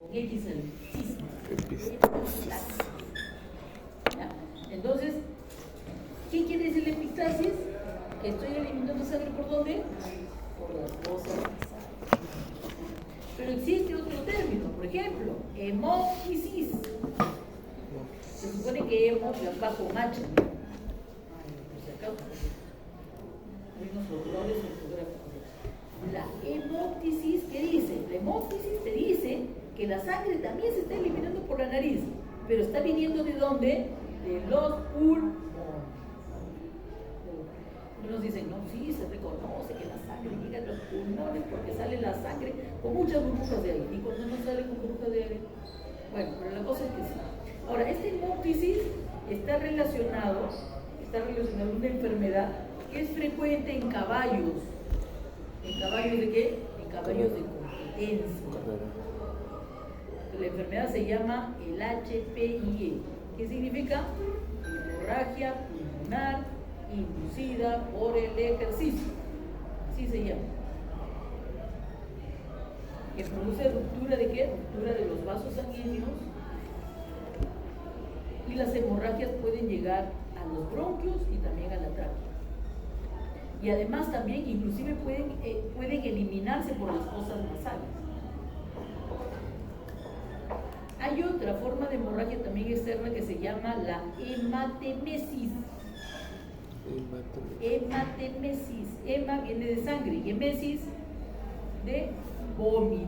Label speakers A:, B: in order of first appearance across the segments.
A: con X el cisma.
B: Epistaxis.
A: Entonces, ¿qué quiere decir la epistaxis? Que estoy eliminando sangre ¿por dónde? Por las fosas nasales. Pero existe otro término, por ejemplo, hemóptisis. Se supone que hemos va con H. Por si acaso. Hay unos dolores ortográficos. La hemóptisis, ¿qué dice? La hemóptisis te dice que la sangre también se está eliminando por la nariz, pero está viniendo ¿de dónde? De los pulmones. Unos dicen, no, sí, se reconoce que la sangre llega a los pulmones porque sale la sangre con muchas burbujas de aire. Y cuando no sale con burbujas de aire, bueno, pero la cosa es que sí. Ahora, esta hemóptisis está relacionado a una enfermedad que es frecuente en caballos. ¿En caballos de qué? En caballos de competencia. La enfermedad se llama el HPIE. ¿Qué significa? Hemorragia pulmonar inducida por el ejercicio. Así se llama. Que produce ruptura de qué? Ruptura de los vasos sanguíneos. Y las hemorragias pueden llegar a los bronquios y también a la tráquea. Y además también inclusive pueden eliminarse por las fosas nasales. Hay otra forma de hemorragia también externa que se llama la hematemesis. Hematemesis. Hema viene de sangre y emesis de vómito.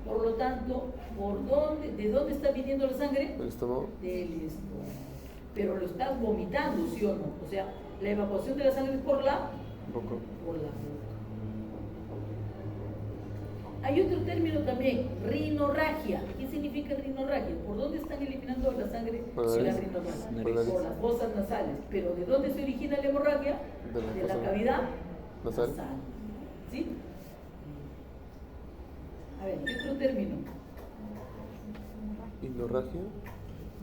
A: Por lo tanto, ¿de dónde está viniendo la sangre?
B: ¿Del estómago?
A: Del estómago. Pero lo estás vomitando, ¿sí o no? O sea, la evacuación de la sangre es por la boca. Hay otro término también, rinorragia. ¿Qué significa rinorragia? ¿Por dónde están eliminando la sangre de la rinorragia? Por las fosas nasales. ¿Pero de dónde se origina la hemorragia? De la cavidad nasal. ¿Sí? A ver, ¿qué otro término?
B: ¿Rinorragia?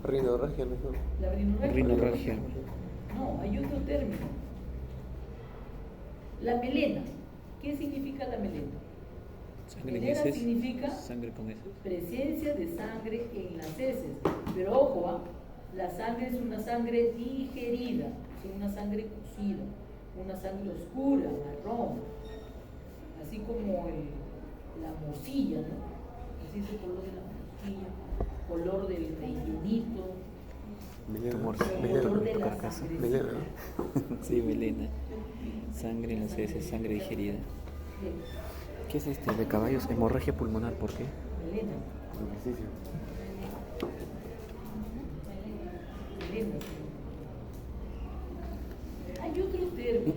B: Rinorragia, mejor.
A: La rinorragia.
C: Rinorragia.
A: No, hay otro término. La melena. ¿Qué significa la melena?
C: Sangre en
A: Melena
C: heces.
A: significa
C: Sangre con heces.
A: presencia de sangre en las heces. Pero ojo, la sangre es una sangre digerida, es una sangre cocida, una sangre oscura, marrón, así como la morcilla, ¿no? Así es el color de la morcilla, color del rellenito, color de la sangre.
B: Melena.
C: Sí, melena. Sangre en las heces, sangre digerida.
A: Bien.
C: ¿Qué es de caballos? Hemorragia pulmonar, ¿por qué?
A: Melena.
B: Ejercicio.
A: Melena. Hay otro término.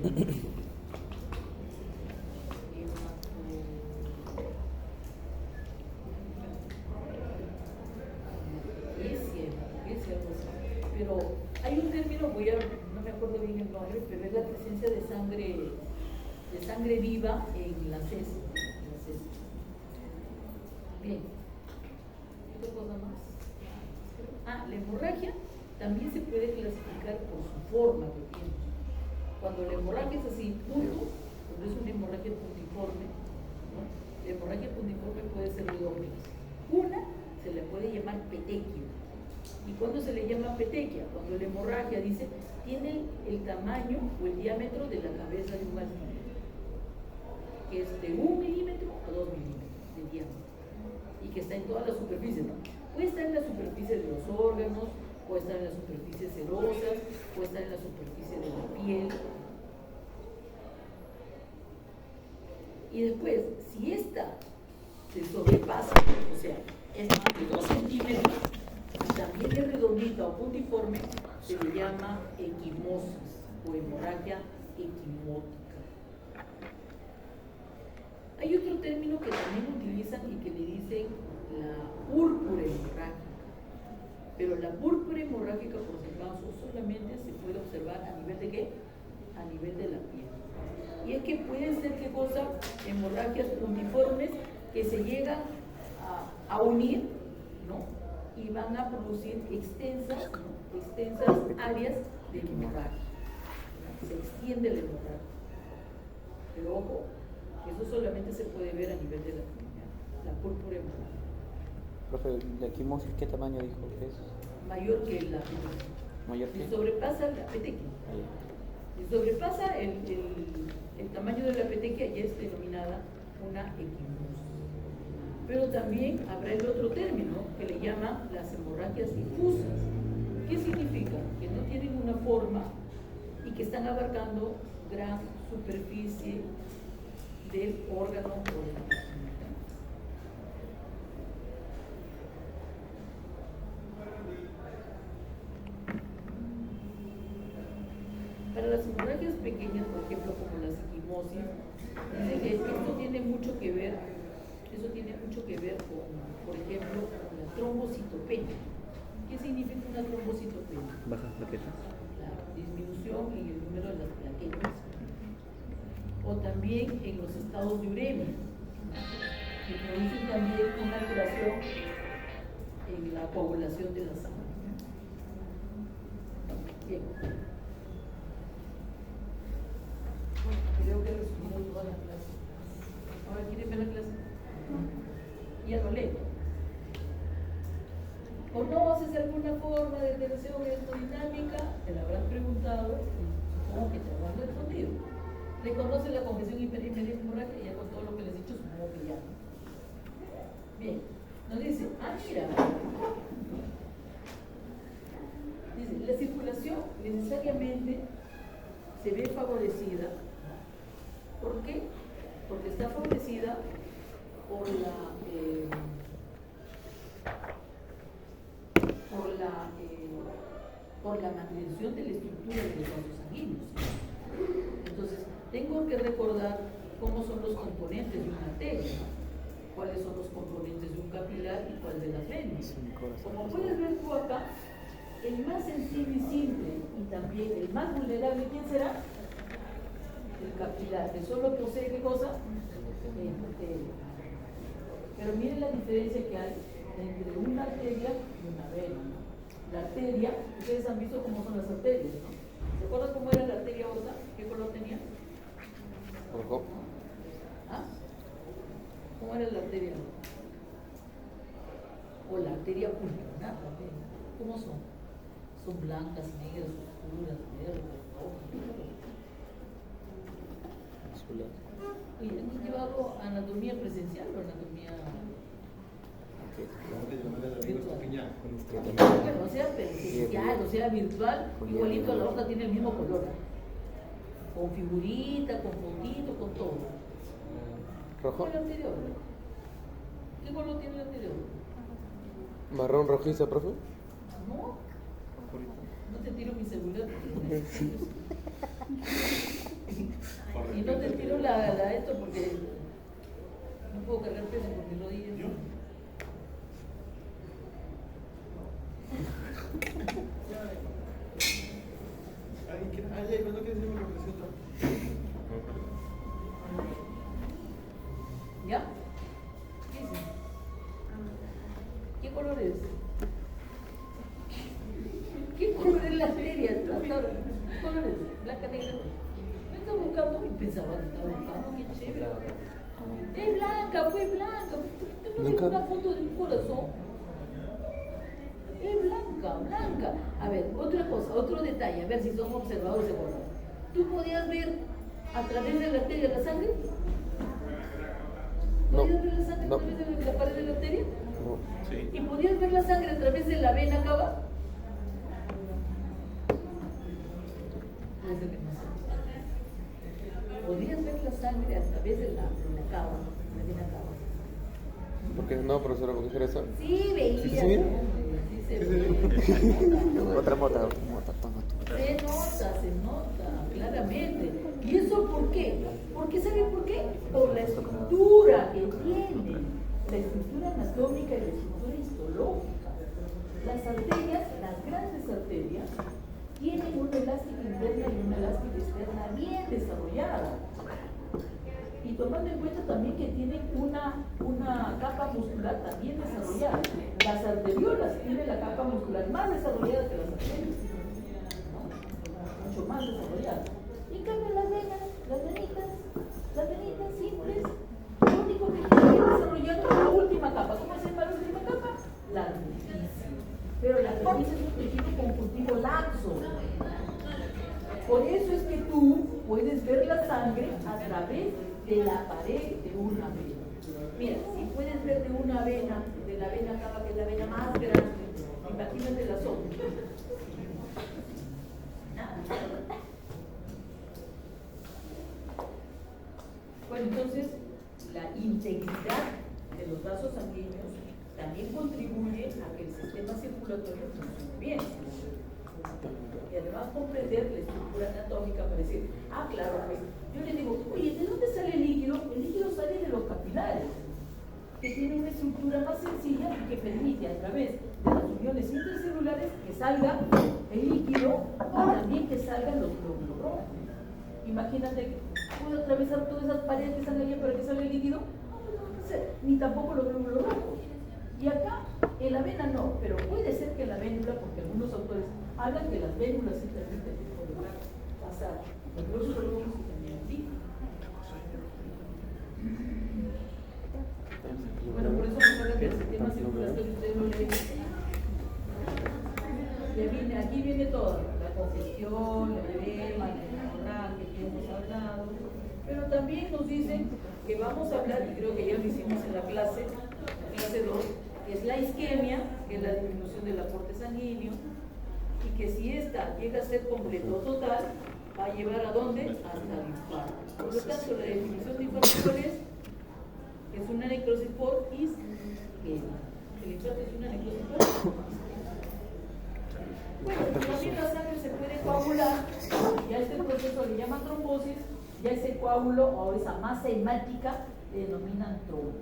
A: Es cierto, pero hay un término, no me acuerdo bien el nombre, pero es la presencia de sangre viva en las heces. Bien. ¿Otra cosa más? La hemorragia también se puede clasificar por su forma que tiene. Cuando la hemorragia es así, punto, cuando es una hemorragia puntiforme, ¿no? La hemorragia puntiforme puede ser de dos maneras. Una se le puede llamar petequia. ¿Y cuándo se le llama petequia? Cuando la hemorragia, dice, tiene el tamaño o el diámetro de la cabeza de un alfiler, que es de 1 milímetro a 2 milímetros de diámetro, y que está en toda la superficie, ¿no? Puede estar en la superficie de los órganos, puede estar en las superficies serosas, puede estar en la superficie de la piel. Y después, si esta se sobrepasa, o sea, es más de 2 centímetros, y también es redondita o puntiforme, se le llama equimosis o hemorragia equimótica. Hay otro término que también utilizan y que le dicen la púrpura hemorrágica. Pero la púrpura hemorrágica, por si acaso, solamente se puede observar a nivel de ¿qué? A nivel de la piel. Y es que pueden ser, ¿qué cosa? Hemorragias puntiformes que se llegan a unir, ¿no? Y van a producir extensas áreas de hemorragia. Se extiende la hemorragia. Pero ojo, eso solamente se puede ver a nivel de la púrpura hemorrágica.
C: Profe, ¿la equimosis qué tamaño dijo que es?
A: mayor que la petequia.
C: ¿Mayor que?
A: Si sobrepasa la petequia. Si sobrepasa el tamaño de la petequia, ya es denominada una equimosis. Pero también habrá el otro término que le llaman las hemorragias difusas. ¿Qué significa? Que no tienen una forma y que están abarcando gran superficie del órgano o del tejido. Para las hemorragias pequeñas, por ejemplo, como las equimosis, dice que esto tiene mucho que ver, con, por ejemplo, con la trombocitopenia. ¿Qué significa una trombocitopenia?
C: Bajas plaquetas.
A: La disminución en el número de las plaquetas. O también en los estados de uremia, que producen también una alteración en la coagulación de la sangre. Bien. Bueno, creo que resumimos toda la clase. Ahora, ¿quieren ver la clase? Ya lo leo. ¿Conoces alguna forma de alteración hemodinámica? Te la habrán preguntado y supongo que te habrán respondido. ¿Reconoce la congestión hemorrágica? Ya con todo lo que les he dicho, supongo que ya. Bien, nos dice, mira. Dice, la circulación necesariamente se ve favorecida. ¿Por qué? Porque está favorecida por la mantención de la estructura de los vasos sanguíneos. Entonces, tengo que recordar cómo son los componentes de una arteria, cuáles son los componentes de un capilar y cuáles de las venas. Como puedes ver tú acá, el más sencillo y simple y también el más vulnerable, ¿quién será? El capilar, que solo posee ¿qué cosa? Arteria. Pero miren la diferencia que hay entre una arteria y una vena. La arteria, ustedes han visto cómo son las arterias, ¿no? ¿Se acuerdan cómo era la arteria aorta? ¿Qué color tenía?
B: Rojo.
A: ¿Ah? ¿Cómo era la arteria aorta? O la arteria pulmonar también. ¿Cómo son? Son blancas, negras, oscuras, verdes, rojas. Oye, ¿han llevado anatomía presencial o anatomía virtual? Bueno, o sea presencial, o sea virtual, igualito la aorta tiene el mismo color. Con figurita, con fondito, con todo.
B: Rojo.
A: ¿Cuál es la anterior? ¿Qué color tiene la anterior?
B: Marrón rojiza, profe.
A: ¿No? No te tiro mi celular. Y no te tiro esto porque no puedo cargar peso por mis rodillas. ¿Ya? ¿Qué dice? ¿Qué color es? ¿Qué color es la arteria? ¿Qué color es? Blanca, negra. Me estaba buscando y pensaba que estaba buscando, qué chévere. Es blanca, fue blanca. ¿Tú no ves una foto de un corazón? Es blanca, blanca. A ver, otra cosa, otro detalle, a ver si son observadores de color. ¿Tú podías ver a través de la arteria la sangre? ¿Podías ver la sangre a través de la pared de la arteria?
B: No.
D: Sí.
A: ¿Y podías ver la sangre a través de la vena cava? Puede ser que no sé. ¿Podías ver la sangre a través de la cava, la vena cava?
B: ¿Por qué no, profesora? ¿Por qué era eso?
A: Sí, veía.
B: ¿Sí se mira?
A: Sí se ve.
C: Otra mota,
A: Se nota, claramente. ¿Y eso por qué? Porque ¿saben por qué? Por la estructura que tiene, la estructura anatómica y la estructura histológica. Las arterias, las grandes arterias, tienen una elástica interna y una elástica externa bien desarrollada. Y tomando en cuenta también que tienen una capa muscular también desarrollada. Las arteriolas tienen la capa muscular más desarrollada que las arterias, ¿no? Mucho más desarrollada. Y en cambio las venitas simples, lo único que tienen que desarrollar es la última capa. ¿Cómo se llama la última capa? Por eso es que tú puedes ver la sangre a través de la pared de una vena. Mira, si puedes ver de una vena, de la vena cava, que es la vena más grande, imagínate la otra. Bueno, entonces, la integridad de los vasos sanguíneos también contribuye a que el sistema circulatorio funcione bien. Y además comprender la estructura anatómica para decir, claro, pues yo le digo, oye, ¿de dónde sale el líquido? El líquido sale de los capilares, que tiene una estructura más sencilla y que permite a través de las uniones intercelulares que salga el líquido y también que salgan los glóbulos rojos. Imagínate que puedo atravesar todas esas paredes que están allá para que salga el líquido, no puede ser, ni tampoco los glóbulos rojos. Y acá, en la vena no, pero puede ser que en la vénula, porque algunos autores hablan que las vénulas sí permiten pasar los glóbulos rojos y también el líquido. Bueno, por eso nos habla que el sistema circulatorio ustedes lo leen. Aquí viene todo, la congestión, la edema, la hemorragia que hemos hablado, pero también nos dicen que vamos a hablar, y creo que ya lo hicimos en la clase 2, que es la isquemia, que es la disminución del aporte sanguíneo, y que si esta llega a ser completo o total, va a llevar ¿a dónde? Hasta el infarto. Por lo tanto, la definición de infarto es una necrosis por isquemia. El infarto es una necrosis por isquemia. Bueno, también la sangre se puede coagular, ya este proceso le llaman trombosis, ya ese coágulo o esa masa hemática le denominan trombo.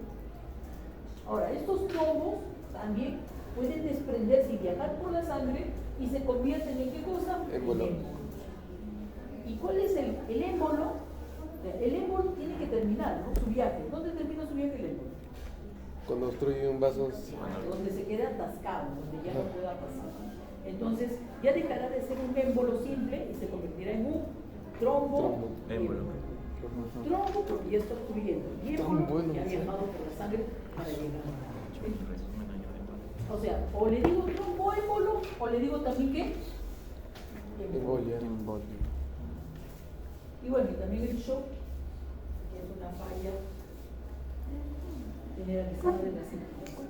A: Ahora, estos trombos también pueden desprenderse y viajar por la sangre y se convierten en ¿qué cosa?
B: Émbolo.
A: ¿Y cuál es el émbolo? El émbolo tiene que terminar, ¿no? Su viaje. ¿Dónde termina su viaje el émbolo?
B: Cuando obstruye un vaso.
A: Donde se queda atascado, donde ya no pueda pasar. Entonces, ya dejará de ser un émbolo simple y se convertirá en un trombo.
C: Émbolo.
A: Trombo porque ya está obstruyendo. Y émbolo que ha viajado por la sangre para llegar. O sea, o le digo tromboémbolo o le digo también ¿qué?
B: Embolia.
A: Y bueno, y también el shock, que es una falla generalizada de la circulación.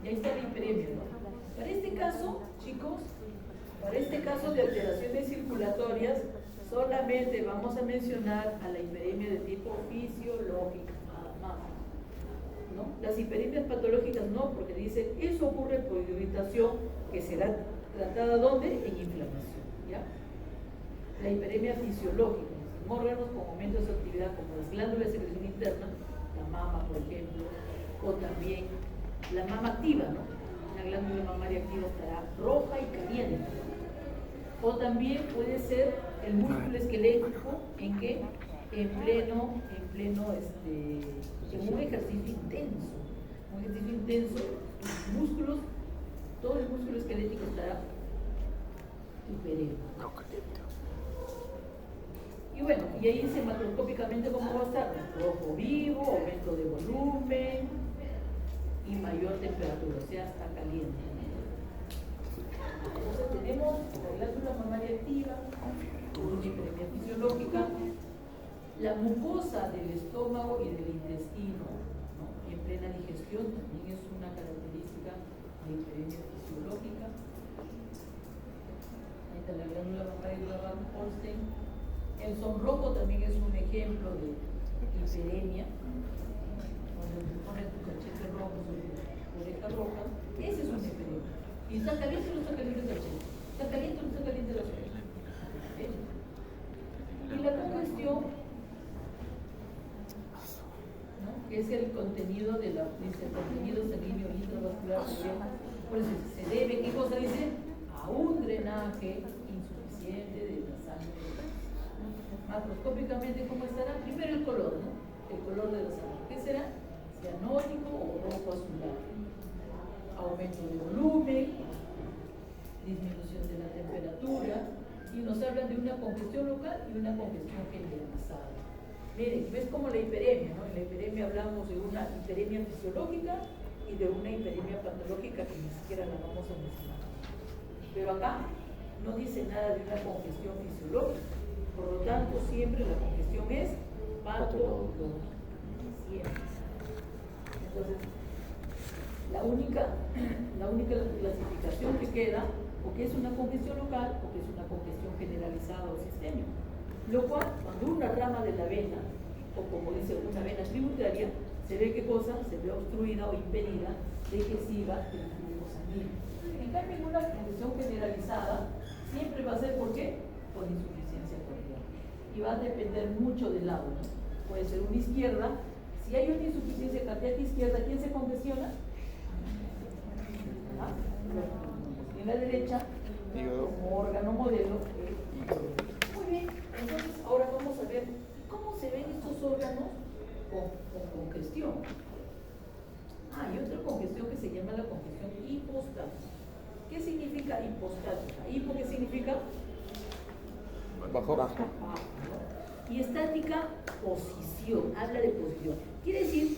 A: Y ahí está la hiperemia, ¿no? Para este caso, chicos, para este caso de alteraciones circulatorias, solamente vamos a mencionar a la hiperemia de tipo fisiológico, nada más. ¿No? Las hiperemias patológicas no, porque dice, eso ocurre por irritación que será tratada ¿dónde? En inflamación, ¿ya? La hiperemia fisiológica, órganos con aumento de su actividad como las glándulas de secreción interna, la mama por ejemplo, o también la mama activa, ¿no? La glándula mamaria activa estará roja y caliente. O también puede ser el músculo esquelético en que en pleno en un ejercicio intenso, los músculos, todo el músculo esquelético estará hiperemia. Y bueno, y ahí dice macroscópicamente cómo va a estar, rojo vivo, aumento de volumen y mayor temperatura, o sea, está caliente. Entonces tenemos la glándula mamaria activa, una hiperemia fisiológica, la mucosa del estómago y del intestino, ¿no? En plena digestión también es una característica de hiperemia fisiológica. Ahí está la glándula mamaria de Holstein. El sonrojo también es un ejemplo de hiperemia. Cuando te pones tu cachete rojo sobre tu oreja roja, ese es un hiperemia. ¿Y está caliente o no está caliente el cachete? ¿Está caliente o no está caliente la oreja? Y la congestión, ¿no? Que es el contenido de el contenido sanguíneo intravascular de la oreja. Por eso se debe, ¿qué cosa dice? A un drenaje insuficiente de la sangre. Macroscópicamente, ¿cómo estará? Primero el color, ¿no? El color de la sangre. ¿Qué será? Cianótico o rojo azulado. Aumento de volumen, disminución de la temperatura, y nos hablan de una congestión local y una congestión generalizada. Miren, ves como la hiperemia, ¿no? En la hiperemia hablamos de una hiperemia fisiológica y de una hiperemia patológica que ni siquiera la vamos a mencionar. Pero acá no dice nada de una congestión fisiológica. Por lo tanto, siempre la congestión es patológica. Siempre. Entonces, la única clasificación que queda, o que es una congestión local o que es una congestión generalizada o sistémica. Lo cual, cuando una rama de la vena, o como dice una vena tributaria, se ve qué cosa, se ve obstruida o impedida de que siga el flujo sanguíneo. En cambio, en una congestión generalizada, siempre va a ser, ¿por qué? Por insuficiencia cardíaca. Y va a depender mucho del lado, ¿no? Puede ser una izquierda. Si hay una insuficiencia cardíaca izquierda, ¿quién se congestiona? ¿Ah? En la derecha, como órgano modelo. Muy bien, entonces ahora vamos a ver cómo se ven estos órganos con congestión. Hay otra congestión que se llama la congestión hipostática. ¿Qué significa hipostática? ¿Hipo qué significa?
B: Bajo.
A: Bajo, ¿no? Y estática, posición, habla de posición. Quiere decir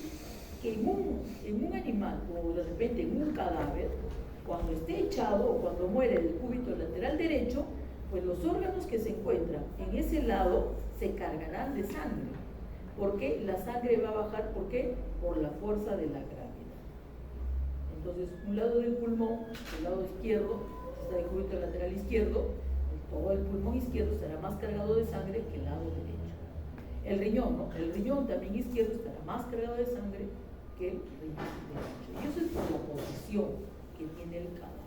A: que en un animal o de repente en un cadáver, cuando esté echado o cuando muere del cúbito lateral derecho, pues los órganos que se encuentran en ese lado se cargarán de sangre. Porque la sangre va a bajar, ¿por qué? Por la fuerza de la gravedad. Entonces, un lado del pulmón, el lado izquierdo, está el cúbito lateral izquierdo, todo el pulmón izquierdo estará más cargado de sangre que el lado derecho. El riñón, ¿no? El riñón también izquierdo estará más cargado de sangre que el riñón derecho. Y eso es por la posición que tiene el cadáver.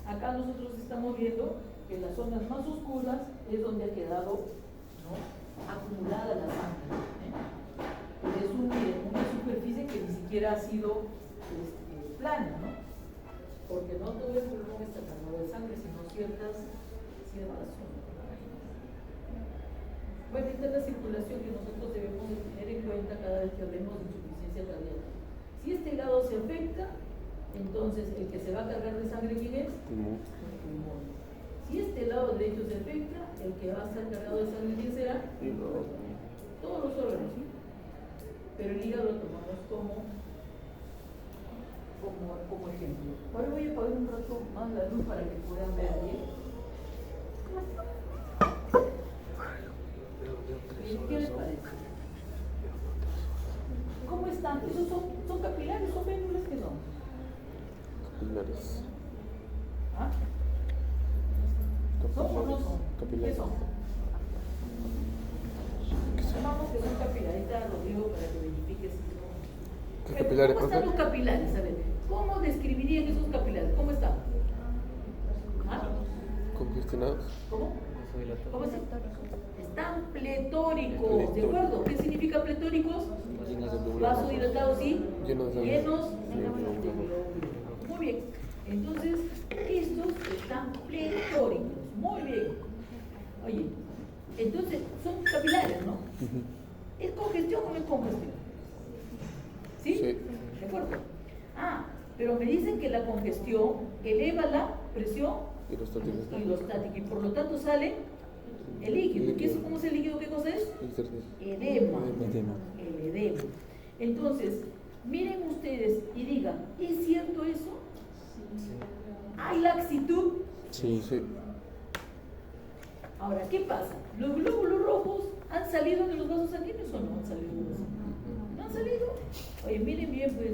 A: Acá nosotros estamos viendo que en las zonas más oscuras es donde ha quedado, ¿no?, acumulada la sangre. Es una superficie que ni siquiera ha sido plana, ¿no? Porque no todo el pulmón está cargado de sangre, sino ciertas zonas. Bueno, esta es la circulación que nosotros debemos de tener en cuenta cada vez que hablemos de insuficiencia cardíaca. Si este lado se afecta, entonces el que se va a cargar de sangre, ¿quién es? El pulmón. Si este lado derecho se afecta, el que va a estar cargado de sangre, ¿quién será? Todos los órganos, ¿sí? Pero el hígado lo tomamos como ejemplo. Ahora voy a apagar un rato más la luz para que puedan ver bien. ¿Qué les parece? ¿Cómo están? ¿Esos son capilares? ¿Son vénulas? ¿Qué son?
B: Capilares.
A: ¿Ah? ¿Son o no son?
B: Capilares.
A: ¿Qué son? Llamamos que son capilares. Ahorita lo digo para que verifiques si son.
B: ¿Qué capilares?
A: ¿Cómo están los capilares? A ver, ¿cómo describirían esos capilares? ¿Cómo están? ¿Ah?
B: Congestionados.
A: ¿Cómo? ¿Cómo es? Están pletóricos, ¿de acuerdo? ¿Qué significa pletóricos? Vasodilatados y llenos de glóbulos. Muy bien. Entonces, estos están pletóricos. Muy bien. Oye, entonces son capilares, ¿no? ¿Es congestión o no es congestión? ¿Sí?
B: Sí.
A: ¿De acuerdo? Pero me dicen que la congestión eleva la presión hidrostática y por lo tanto sale el líquido. ¿Cómo es el líquido? ¿Qué cosa es? Edema. El edema. Entonces, miren ustedes y digan, ¿es cierto eso? ¿Hay laxitud?
B: Sí.
A: Ahora, ¿qué pasa? ¿Los glóbulos rojos han salido de los vasos sanguíneos o no han salido de los vasos sanguíneos? ¿No han salido? Oye, miren bien, pues.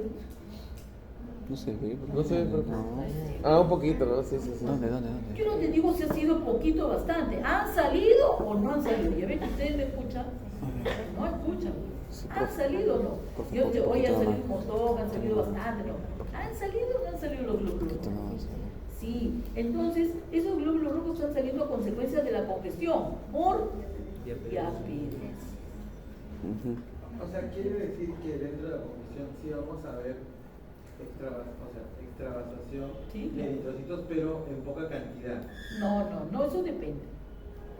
C: No se ve.
B: No sé, pero... un poquito, ¿no? Sí.
C: ¿Dónde?
A: Yo no te digo si ha sido poquito o bastante. ¿Han salido o no han salido? Ya ven, ustedes me escuchan. No escuchan. ¿Han salido o no? Yo te voy a salir un montón, han salido bastante, ¿no? ¿Han salido o no han salido los glóbulos rojos? Sí, entonces esos glóbulos rojos están saliendo a consecuencia de la congestión por diabetes.
D: O sea, quiere decir que dentro de la congestión sí vamos a ver extravasación de eritrocitos, pero en poca cantidad.
A: No, eso depende.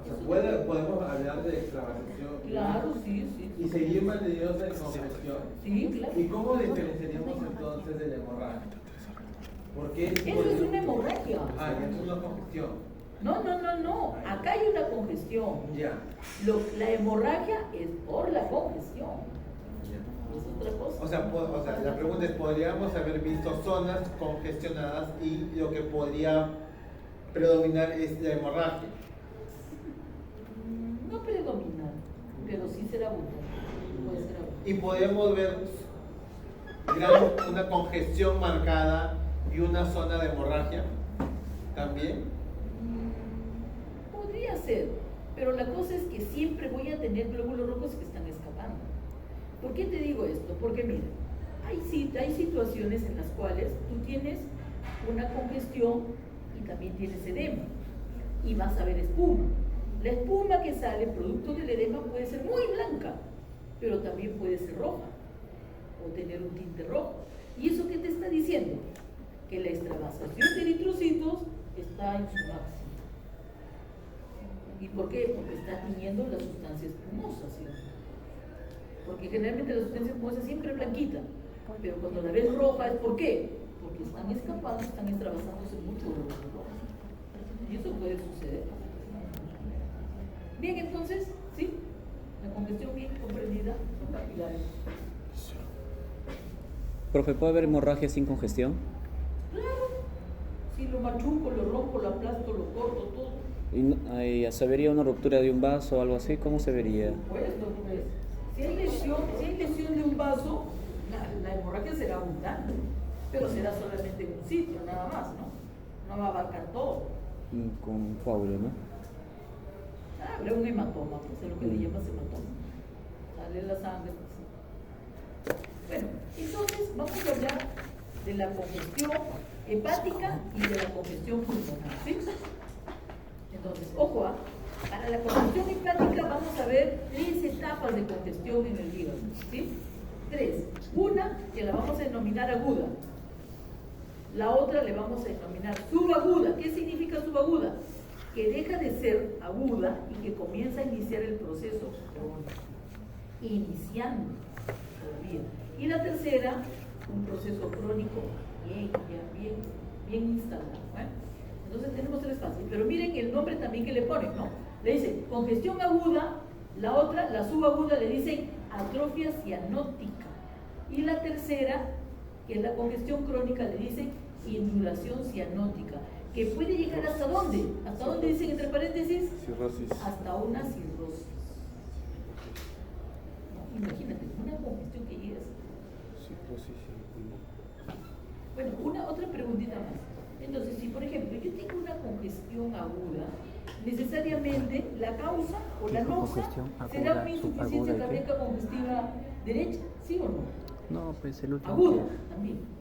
D: O sea, podemos hablar de extravasación.
A: Claro, sí.
D: Y seguir mantenidos en congestión.
A: Sí, claro.
D: ¿Y cómo diferenciaríamos entonces de la hemorragia? Porque
A: eso es una hemorragia.
D: Ya es una congestión.
A: No. Acá hay una congestión.
D: Ya.
A: La hemorragia es por la congestión. Es otra cosa.
D: O sea, la pregunta es, ¿podríamos haber visto zonas congestionadas y lo que podría predominar es la hemorragia.
A: No predominar, pero sí será abundante. Puede ser abundante.
D: Y podemos ver una congestión marcada y una zona de hemorragia también.
A: Podría ser, pero la cosa es que siempre voy a tener glóbulos rojos que están escapando. ¿Por qué te digo esto? Porque mira, hay situaciones en las cuales tú tienes una congestión y también tienes edema y vas a ver espuma. La espuma que sale producto del edema puede ser muy blanca, pero también puede ser roja o tener un tinte rojo. ¿Y eso qué te está diciendo? Que la extravasación de eritrocitos está en su máximo. ¿Y por qué? Porque está tiñendo la sustancia espumosa, ¿sí? Porque generalmente la sustancia espumosa siempre es blanquita, pero cuando la ves roja, ¿es por qué? Porque están escapando, están extravasándose mucho de los rojos. Y eso puede suceder. Bien, entonces, ¿sí? La congestión bien comprendida son capilares.
C: Profe, ¿puede haber hemorragia sin congestión?
A: Claro. Si lo machuco, lo rompo, lo aplasto, lo corto, todo.
C: ¿Y se vería una ruptura de un vaso o algo así? ¿Cómo se vería?
A: Pues. Si hay lesión de un vaso, la hemorragia será abundante, pero será solamente en un sitio, nada más, ¿no? No va a abarcar todo.
C: Con coágulo, ¿no?
A: Habrá un hematoma, pues es lo que le llamas hematoma. Sale la sangre. Pues. Bueno, entonces vamos a hablar de la congestión hepática y de la congestión pulmonar, ¿sí? Entonces, ojo, para la congestión hepática vamos a ver 3 etapas de congestión en el hígado, ¿sí? 3. Una que la vamos a denominar aguda. La otra le vamos a denominar subaguda. ¿Qué significa subaguda? Que deja de ser aguda y que comienza a iniciar el proceso crónico. Iniciando todavía. Y la tercera, un proceso crónico bien instalado. ¿Eh? Entonces tenemos 3 fases. Pero miren el nombre también que le ponen, ¿no? Le dicen congestión aguda, la otra, la subaguda, le dicen atrofia cianótica. Y la tercera, que es la congestión crónica, le dicen induración cianótica. Que puede llegar hasta dónde? ¿Hasta dónde dicen entre paréntesis?
B: Cirrosis.
A: Hasta una cirrosis. No, imagínate, una congestión que llega así.
B: Cirrosis en el pulmón.
A: Bueno, otra preguntita más. Entonces, si por ejemplo yo tengo una congestión aguda, necesariamente la causa o la causa será una insuficiencia cardíaca congestiva derecha, ¿sí o no?
C: No, pues el último.
A: Aguda también.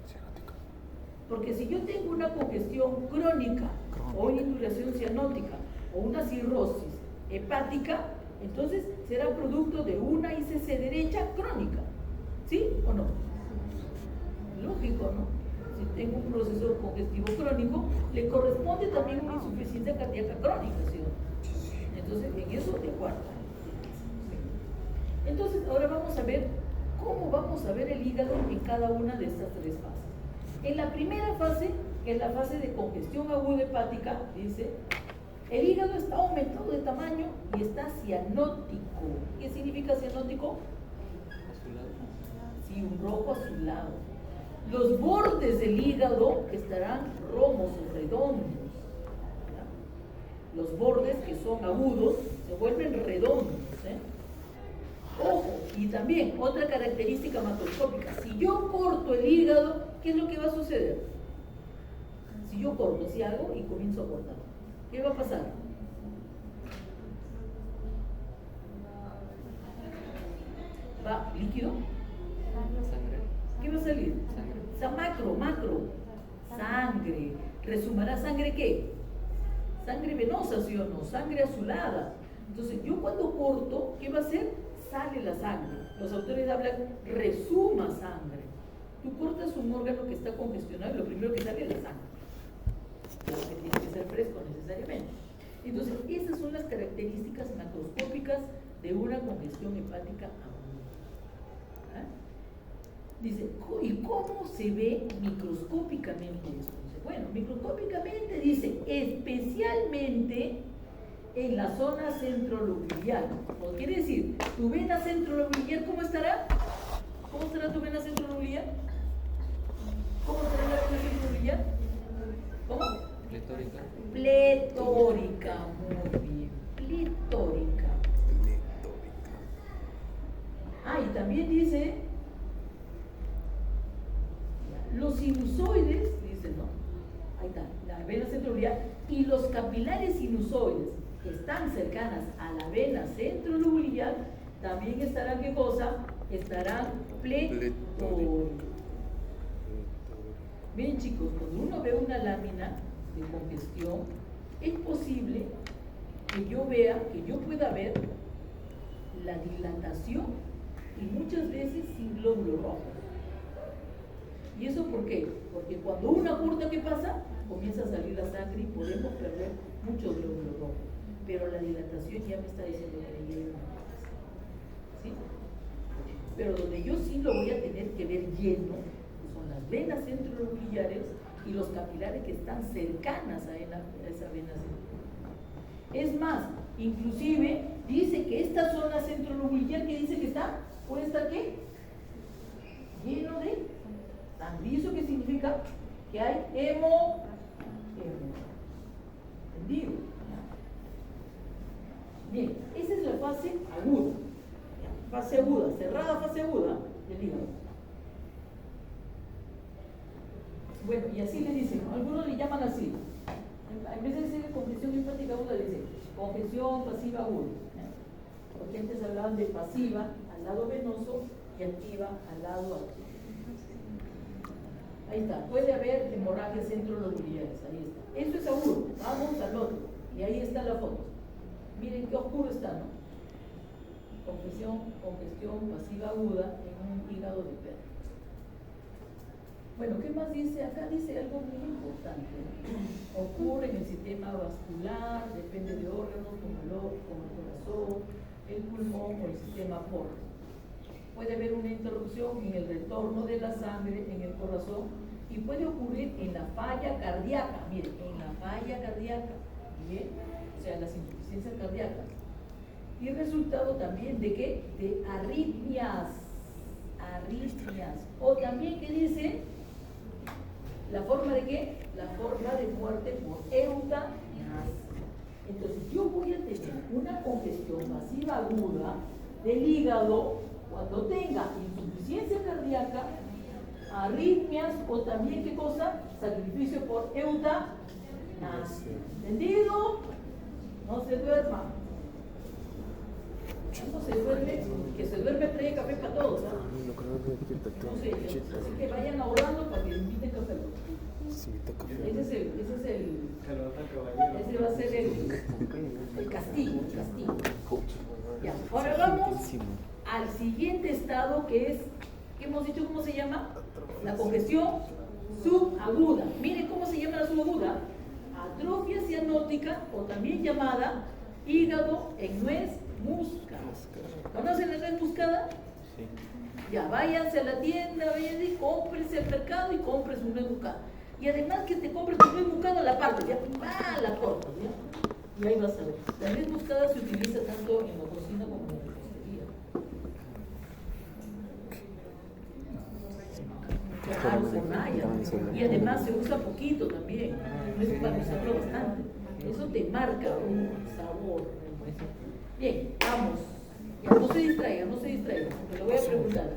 A: Porque si yo tengo una congestión crónica o una induración cianótica o una cirrosis hepática, entonces será producto de una ICC derecha crónica, ¿sí o no? Lógico, ¿no? Si tengo un proceso congestivo crónico, le corresponde también una insuficiencia cardíaca crónica, ¿sí o no? Entonces, en eso de acuerdo. Entonces, ahora vamos a ver cómo vamos a ver el hígado en cada una de estas 3 fases. En la primera fase, que es la fase de congestión aguda hepática, dice, el hígado está aumentado de tamaño y está cianótico. ¿Qué significa cianótico? Sí, un rojo azulado. Los bordes del hígado estarán romos o redondos. ¿Verdad? Los bordes que son agudos se vuelven redondos. Ojo, y también otra característica macroscópica. Si yo corto el hígado, ¿qué es lo que va a suceder? Si yo corto, si hago y comienzo a cortar, ¿qué va a pasar? ¿Va líquido?
C: Sangre.
A: ¿Qué va a salir?
C: Sangre.
A: Macro. Sangre. ¿Resumará sangre qué? Sangre venosa, ¿sí o no? Sangre azulada. Entonces, yo cuando corto, ¿qué va a hacer? Sale la sangre. Los autores hablan, resuma sangre. Tú cortas un órgano que está congestionado y lo primero que sale es la sangre. Pero que tiene que ser fresco necesariamente. Entonces, esas son las características macroscópicas de una congestión hepática aguda. ¿Ah? Dice, ¿y cómo se ve microscópicamente esto? Dice, bueno, microscópicamente dice, especialmente en la zona centrolobular. ¿O quiere decir, tu vena centrolobular, ¿cómo estará? ¿Cómo estará tu vena centrolobular? ¿Cómo estará la vena centrolobular? ¿Cómo? Pletórica, muy bien. Pletórica. Ah, y también dice los sinusoides, dice no, ahí está, la vena centrolobulbar y los capilares sinusoides que están cercanas a la vena centrolobulbar también estarán, ¿qué cosa? Estarán pletóricos. Miren chicos, cuando uno ve una lámina de congestión, es posible que yo pueda ver la dilatación y muchas veces sin glóbulos rojos. ¿Y eso por qué? Porque cuando una corta, ¿qué pasa? Comienza a salir la sangre y podemos perder muchos glóbulos rojos. Pero la dilatación ya me está diciendo que le lleve una dilatación. ¿Sí? Pero donde yo sí lo voy a tener que ver lleno son las venas centrolobulares y los capilares que están cercanas a esa vena centrolobular. Es más, inclusive dice que esta zona centrolobular que dice que está, puede estar ¿qué? Lleno de sangre. ¿Y eso qué significa? Que hay ¿entendido? Bien, esa es la fase aguda. Fase aguda, cerrada fase aguda del hígado. Bueno, y así le dicen, algunos le llaman así. En vez de decir congestión linfática aguda, le dicen congestión pasiva aguda. Porque antes hablaban de pasiva al lado venoso y activa al lado activo. Ahí está, puede haber hemorragias centrolobulares, ahí está. Eso es agudo, vamos al otro. Y ahí está la foto. Miren qué oscuro está, ¿no? Congestión pasiva aguda en un hígado de perro. Bueno, ¿qué más dice? Acá dice algo muy importante. Ocurre en el sistema vascular, depende de órganos como el corazón, el pulmón o el sistema portal. Puede haber una interrupción en el retorno de la sangre en el corazón y puede ocurrir en la falla cardíaca. Miren, en la falla cardíaca, ¿bien? O sea, las insuficiencias cardíacas. Y resultado también de ¿qué? De arritmias. O también, ¿qué dice? ¿La forma de qué? La forma de muerte por eutanasia. Entonces, yo voy a tener una congestión masiva aguda del hígado cuando tenga insuficiencia cardíaca, arritmias o también, ¿qué cosa? Sacrificio por eutanasia. ¿Entendido? No se duerma. No se duerme, que se duerme trae café para todos. ¿Ah? No sé, así que vayan ahorrando para que inviten café. Ese va a ser el castigo. Ya, ahora vamos al siguiente estado que es, ¿qué hemos dicho? ¿Cómo se llama? La congestión subaguda. Miren cómo se llama la subaguda. Atrofia cianótica o también llamada hígado en nuez moscada. ¿Conocen la nuez moscada?
C: Sí.
A: Ya, váyanse a la tienda, vayan y cómprense al mercado y compren su nuez moscada. Y además que te compres tu nuez moscada, la parte, ya, la cortas, ¿ya? Y ahí vas a ver. La nuez moscada se utiliza tanto en la cocina como en la repostería. Claro, con raya. Y además se usa poquito también. No es para usarlo bastante. Eso te marca un sabor. Bien, vamos. Ya, no se distraigan, te lo voy a preguntar.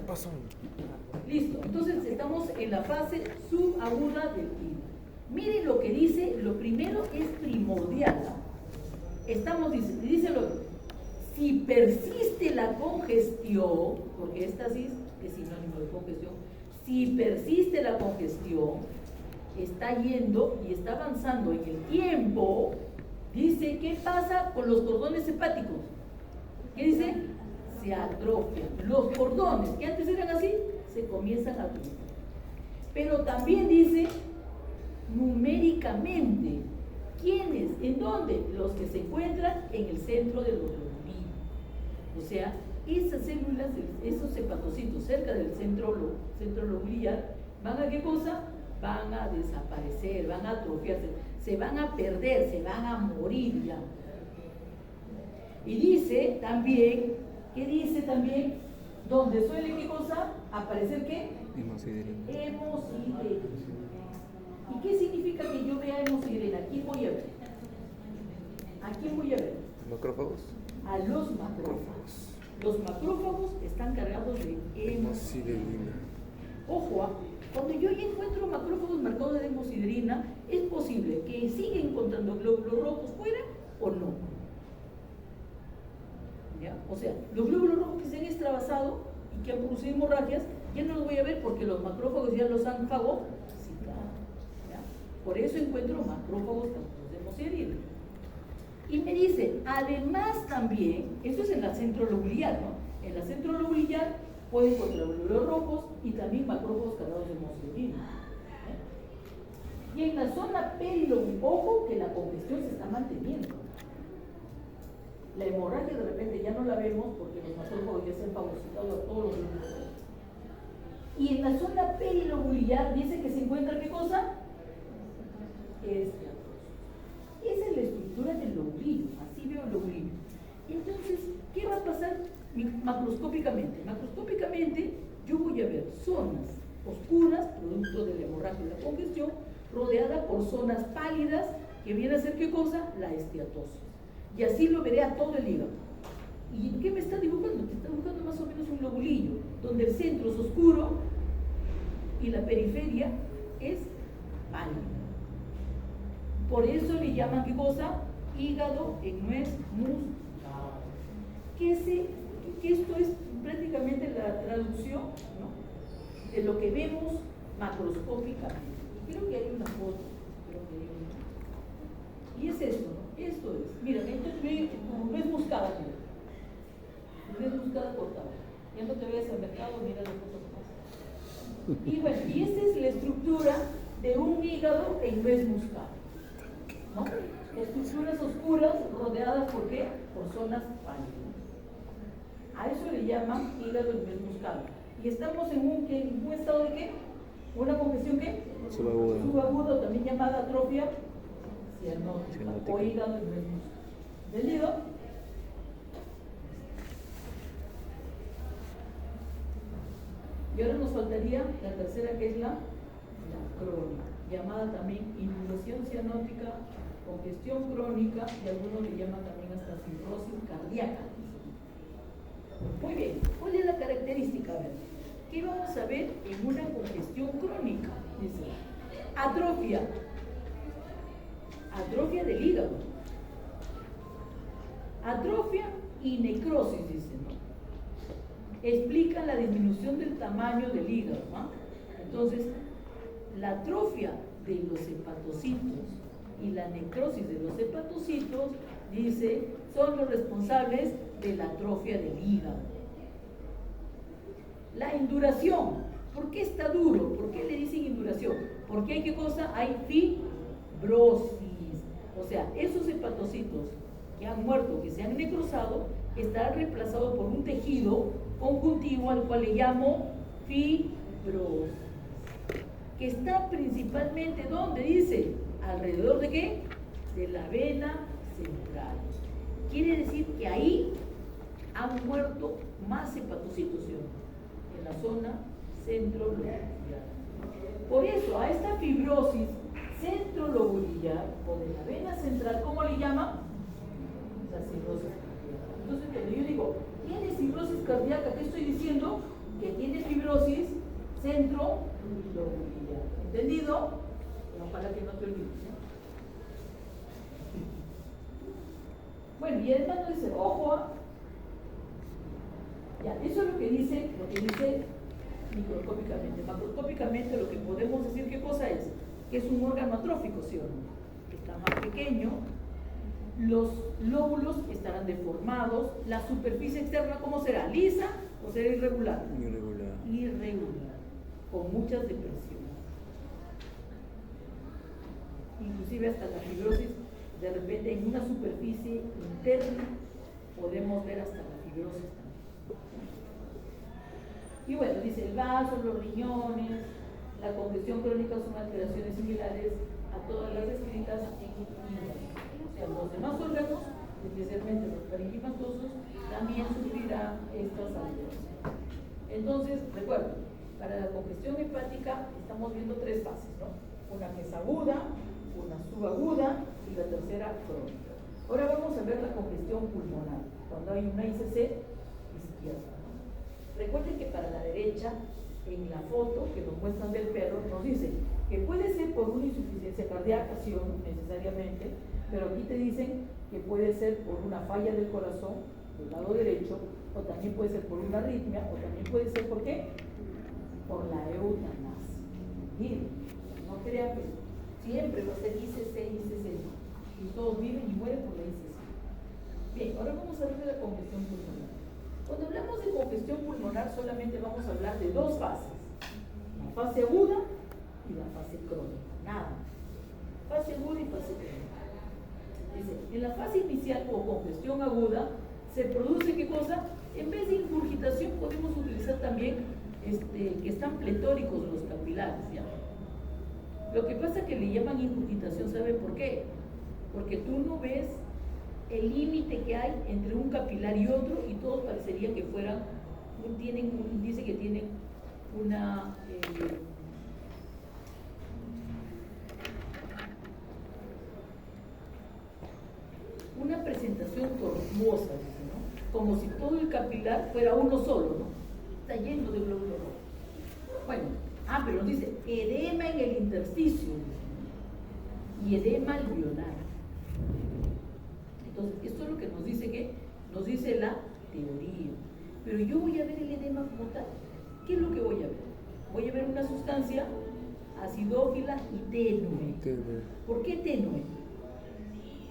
A: Listo, entonces estamos en la fase subaguda del hígado. Miren lo que dice, lo primero es primordial. Dice si persiste la congestión, porque éstasis es sinónimo de congestión, si persiste la congestión, está yendo y está avanzando en el tiempo, dice, ¿qué pasa con los cordones hepáticos? ¿Qué dice? Se atrofian. Los cordones, que antes eran así, se comienzan a atrofiar. Pero también dice, numéricamente, ¿quiénes? ¿En dónde? Los que se encuentran en el centro de los globulinos. O sea, esas células, esos hepatocitos cerca del centro lobular, ¿van a qué cosa? Van a desaparecer, van a atrofiarse, se van a perder, se van a morir ya. Y dice también, ¿qué dice también? Donde suele, ¿qué cosa? Aparecer, ¿qué? Hemosiderina. ¿Y qué significa que yo vea hemosiderina? ¿a quién voy a ver? ¿A quién voy a ver?
B: Macrófagos.
A: A los macrófagos. Los macrófagos están cargados de hemosiderina. Ojo, cuando yo ya encuentro macrófagos marcados de hemosiderina, es posible que siga encontrando glóbulos rojos fuera o no. ¿Ya? O sea, los glóbulos rojos que se han extravasado y que han producido hemorragias, ya no los voy a ver porque los macrófagos ya los han fagocitado. ¿Ya? Por eso encuentro macrófagos cargados de hemosiderina. Y me dice, además también, esto es en la centrolobulillar, ¿no? En la centrolobulillar puedo encontrar glóbulos rojos y también macrófagos cargados de hemosiderina. Y en la zona perilobular, ojo que la congestión se está manteniendo. La hemorragia de repente ya no la vemos porque los macrófagos ya se han fagocitado a todos los glóbulos rojos. Y en la zona perilobular dice que se encuentra ¿qué cosa? Esa es la estructura del lobulillo, así veo el lobulillo. Entonces, ¿qué va a pasar macroscópicamente? Macroscópicamente yo voy a ver zonas oscuras, producto de la hemorragia y la congestión, rodeada por zonas pálidas, que viene a ser ¿qué cosa? La esteatosis. Y así lo veré a todo el hígado. ¿Y qué me está dibujando? Te está dibujando más o menos un lobulillo, donde el centro es oscuro y la periferia es pálida. Por eso le llaman ¿qué cosa? Hígado en nuez muscada. Que esto es prácticamente la traducción, ¿no?, de lo que vemos macroscópicamente. Y creo que hay una foto, y es esto, ¿no? Esto es. Mira, entonces ve como nuez moscada, mira. Nuez moscada cortada. Ya no te vayas al mercado, mira la foto que pasa. Y bueno, y esta es la estructura de un hígado en nuez moscada, ¿no? Estructuras oscuras rodeadas ¿por qué? Por zonas pálidas. A eso le llaman hígado en nuez moscada. Y estamos en un estado de ¿qué? ¿Una congestión qué?
C: Subaguda.
A: Subaguda, también llamada atrofia cianótica o hígado en nuez moscada. ¿Entendido? Y ahora nos faltaría la tercera, que es la crónica, llamada también inundación cianótica, congestión crónica, y algunos le llaman también hasta cirrosis cardíaca. Muy bien, ¿cuál es la característica? A ver, ¿qué vamos a ver en una congestión crónica? Dice, atrofia del hígado, atrofia y necrosis, dice, ¿no? Explican la disminución del tamaño del hígado, ¿no? Entonces, la atrofia de los hepatocitos y la necrosis de los hepatocitos, dice, son los responsables de la atrofia del hígado. La induración, ¿por qué está duro? ¿Por qué le dicen induración? Porque hay ¿qué cosa? Hay fibrosis. O sea, esos hepatocitos que han muerto, que se han necrosado, estarán reemplazados por un tejido conjuntivo al cual le llamo fibrosis, que está principalmente, ¿dónde? Dice, alrededor de ¿qué? De la vena central. Quiere decir que ahí han muerto más hepatocitos, ¿sí? En la zona centrolobulillar. Por eso, a esta fibrosis centrolobulillar o de la vena central, ¿cómo le llama? La cirrosis cardíaca. Entonces, cuando yo digo, ¿tiene cirrosis cardíaca? ¿Qué estoy diciendo? Que tiene fibrosis centrolobulillar. ¿Entendido? Pero ojalá que no te olvides, ¿no? Bueno, y además nos dice, ojo, ya, eso es lo que dice microscópicamente. Macroscópicamente lo que podemos decir, ¿qué cosa es? Que es un órgano atrófico, ¿sí o no? Que está más pequeño, los lóbulos estarán deformados, la superficie externa, ¿cómo será? ¿Lisa o será irregular? Irregular, con muchas depresiones. Inclusive hasta la fibrosis, de repente en una superficie interna podemos ver hasta la fibrosis también. Y bueno, dice el vaso, los riñones, la congestión crónica son alteraciones similares a todas las descritas en hígado. O sea, los demás órganos, especialmente los parenquimatosos, también sufrirán estas alteraciones. Entonces, recuerden, para la congestión hepática estamos viendo tres fases, ¿no? una que es aguda, una subaguda y la tercera crónica. Ahora vamos a ver la congestión pulmonar, cuando hay una ICC izquierda. Recuerden que para la derecha, en la foto que nos muestran del perro, nos dice que puede ser por una insuficiencia cardíaca, sí o no necesariamente, pero aquí te dicen que puede ser por una falla del corazón del lado derecho, o también puede ser por una arritmia, o también puede ser, ¿por qué? Por la eutanasia. Miren, no crean que siempre va a ser ICC, y todos viven y mueren por la ICC. Bien, ahora vamos a hablar de la congestión pulmonar. Cuando hablamos de congestión pulmonar solamente vamos a hablar de dos fases, la fase aguda y la fase crónica, nada. Fase aguda y fase crónica. Dice, en la fase inicial o congestión aguda se produce ¿qué cosa? En vez de ingurgitación podemos utilizar también que están pletóricos los capilares, ¿ya? Lo que pasa es que le llaman ingurgitación, ¿sabe por qué? Porque tú no ves el límite que hay entre un capilar y otro y todos parecerían que fueran, dice que tienen una presentación tortuosa, ¿no? Como si todo el capilar fuera uno solo, ¿no? Está lleno de glóbulos rojos. Bueno, pero nos dice edema en el intersticio y edema alveolar. Entonces, esto es lo que nos dice que nos dice la teoría. Pero yo voy a ver el edema como tal. ¿Qué es lo que voy a ver? Voy a ver una sustancia acidófila y tenue. ¿Por qué tenue?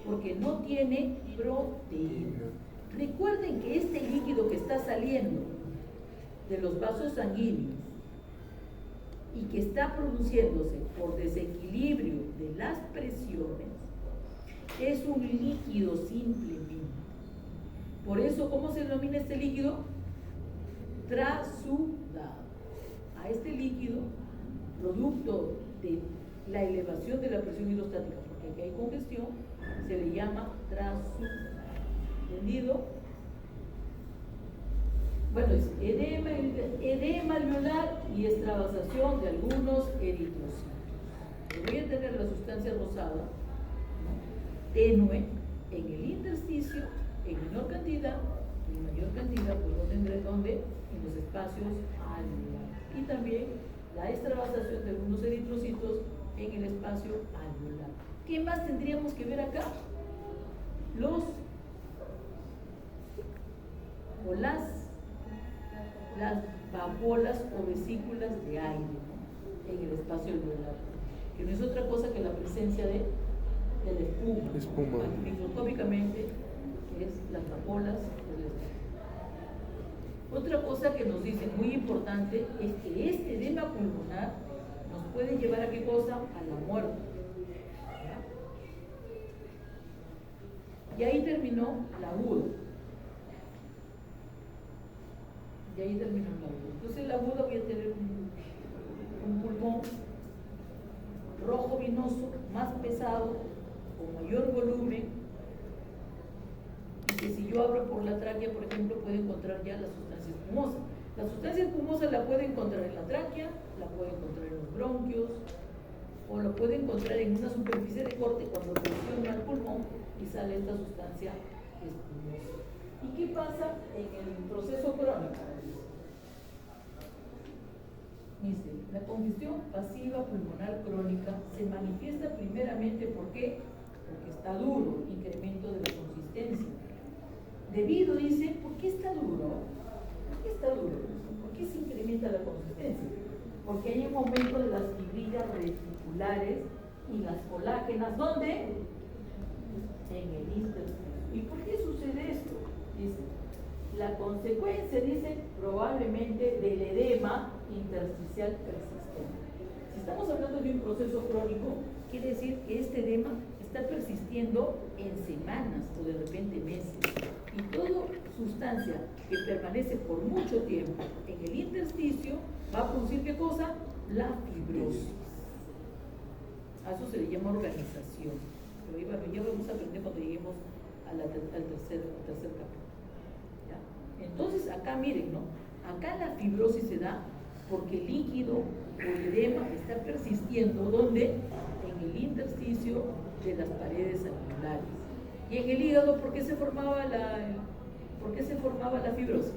A: Porque no tiene proteína. Recuerden que este líquido que está saliendo de los vasos sanguíneos y que está produciéndose por desequilibrio de las presiones es un líquido simplemente. Por eso, ¿cómo se denomina este líquido? Trasudado. A este líquido, producto de la elevación de la presión hidrostática, porque aquí hay congestión, se le llama trasudado. ¿Entendido? Bueno, es edema alveolar y extravasación de algunos eritrocitos. Voy a tener la sustancia rosada, ¿no? Tenue en el intersticio, en menor cantidad, en mayor cantidad, pues lo tendré donde, en los espacios alveolares. Y también la extravasación de algunos eritrocitos en el espacio alveolar. ¿Qué más tendríamos que ver acá? Las vagolas o vesículas de aire, ¿no? En el espacio alveolar, que no es otra cosa que la presencia de la espuma. Microscópicamente es las vagolas del espuma. Otra cosa que nos dicen muy importante es que este edema pulmonar nos puede llevar a ¿qué cosa? A la muerte. ¿Ya? Y ahí terminó la aguda. Y ahí terminó la aguda. Entonces en la aguda voy a tener un pulmón rojo vinoso, más pesado, con mayor volumen, y que si yo abro por la tráquea, por ejemplo, puedo encontrar ya la sustancia espumosa. La sustancia espumosa la puede encontrar en la tráquea, la puede encontrar en los bronquios, o lo puede encontrar en una superficie de corte cuando presiona el pulmón y sale esta sustancia espumosa. ¿Y qué pasa en el proceso crónico? Dice, la congestión pasiva pulmonar crónica se manifiesta primeramente porque está duro, incremento de la consistencia. Debido, dice, ¿por qué está duro? ¿Por qué está duro? ¿Por qué se incrementa la consistencia? Porque hay un aumento de las fibrillas reticulares y las colágenas, ¿dónde? En el intersticio. ¿Y por qué sucede esto? Dice, la consecuencia, dice, probablemente del edema intersticial persistente. Si estamos hablando de un proceso crónico, quiere decir que este edema está persistiendo en semanas o de repente meses. Y toda sustancia que permanece por mucho tiempo en el intersticio va a producir ¿qué cosa? La fibrosis. A eso se le llama organización. Pero ya vamos a aprender cuando lleguemos al tercer capítulo. ¿Ya? Entonces acá miren, ¿no? Acá la fibrosis se da porque el líquido o el edema está persistiendo, ¿dónde? En el intersticio de las paredes alveolares. Y en el hígado, ¿por qué se formaba la fibrosis?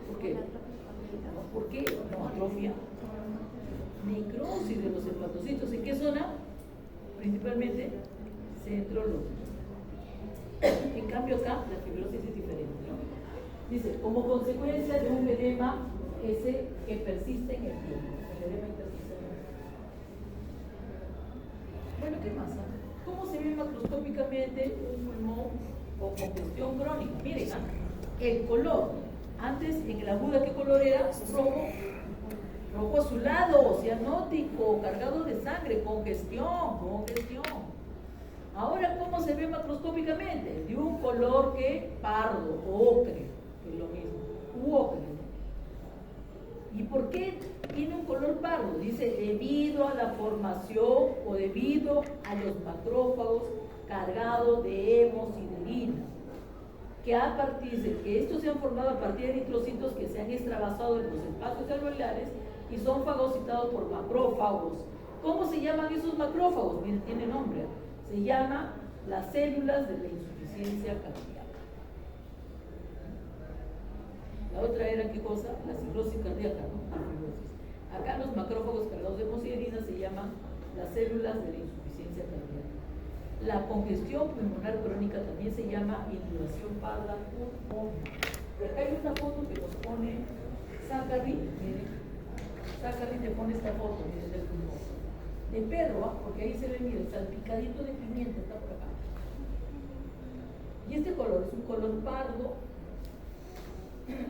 A: ¿Por qué? ¿Por qué? No, atrofia. Necrosis de los hepatocitos. ¿En qué zona? Principalmente centro lógico. En cambio acá la fibrosis es diferente, ¿no? Dice, como consecuencia de un edema ese que persiste en el tiempo. El edema persiste en el tiempo. Bueno, ¿qué pasa? ¿Cómo se ve macroscópicamente un pulmón o congestión crónica? Miren, el color. Antes en el aguda, ¿qué color era? Rojo azulado, cianótico, cargado de sangre, congestión. Ahora, ¿cómo se ve macroscópicamente? De un color que pardo, ocre, que es lo mismo, ocre. ¿Y por qué tiene un color pardo? Dice, debido a la formación o debido a los macrófagos cargados de hemosiderina, que estos se han formado a partir de eritrocitos que se han extravasado en los espacios alveolares y son fagocitados por macrófagos. ¿Cómo se llaman esos macrófagos? Miren, tiene nombre. Se llama las células de la insuficiencia cardíaca. La otra era, ¿qué cosa? La cirrosis cardíaca, ¿no? La fibrosis. Acá los macrófagos cargados de hemosiderina se llaman las células de la insuficiencia cardíaca. La congestión pulmonar crónica también se llama intubación parda pulmonar. Y acá hay una foto que nos pone Zachary, miren, Zachary te pone esta foto, miren, del pulmón. De perro, porque ahí se ve, miren, salpicadito de pimienta, está por acá. Y este color es un color pardo,